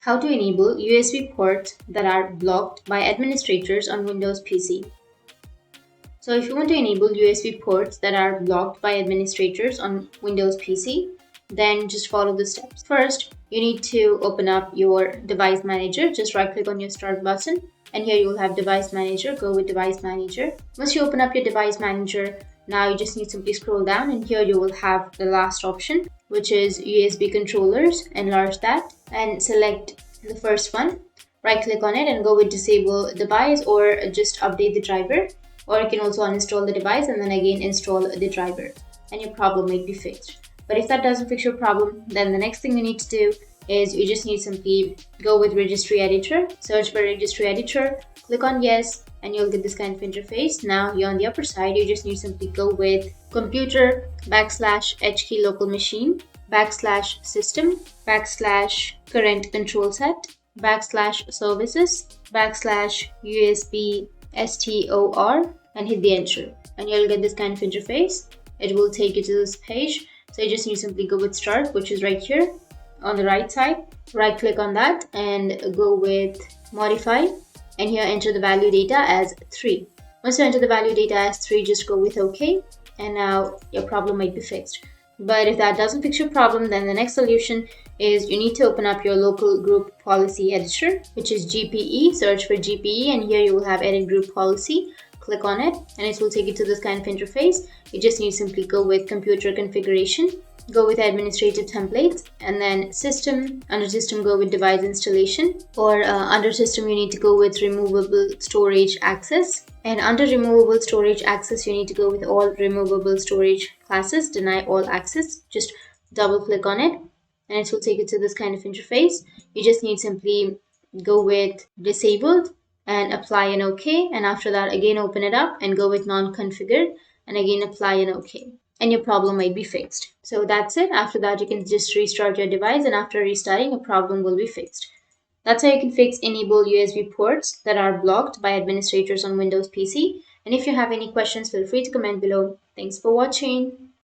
How to enable USB ports that are blocked by administrators on Windows PC. So if you want to enable USB ports that are blocked by administrators on Windows PC, then just follow the steps. First, you need to open up your device manager. Just right click on your start button and here you will have device manager. Go with device manager. Once you open up your device manager, now you just need to simply scroll down and here you will have the last option, which is USB controllers. Enlarge that and select the first one. Right click on it and go with disable device or just update the driver, or you can also uninstall the device and then again install the driver and your problem might be fixed. But if that doesn't fix your problem, then the next thing you need to do is you just need to simply go with registry editor, search for registry editor, click on yes, and you'll get this kind of interface. Now here on the upper side, you just need to simply go with computer /h key local machine /system /current control set /services /USB STOR and hit the enter and you'll get this kind of interface. It will take you to this page, so you just need to simply go with start, which is right here on the right side. Right click on that and go with modify and here enter the value data as 3. Once you enter the value data as 3, just go with OK and now your problem might be fixed. But if that doesn't fix your problem, then the next solution is you need to open up your local group policy editor, which is GPE. Search for GPE and here you will have edit group policy. Click on it and it will take you to this kind of interface. You just need to simply go with computer configuration, go with administrative templates, and then system. Under system, go with device installation, or under system you need to go with removable storage access, and under removable storage access you need to go with all removable storage classes, deny all access. Just double click on it and it will take you to this kind of interface. You just need to simply go with disabled and apply an OK, and after that again open it up and go with non-configured and again apply an OK and your problem might be fixed. So that's it. After that you can just restart your device and after restarting your problem will be fixed. That's how you can fix enable USB ports that are blocked by administrators on Windows PC. And if you have any questions, feel free to comment below. Thanks for watching.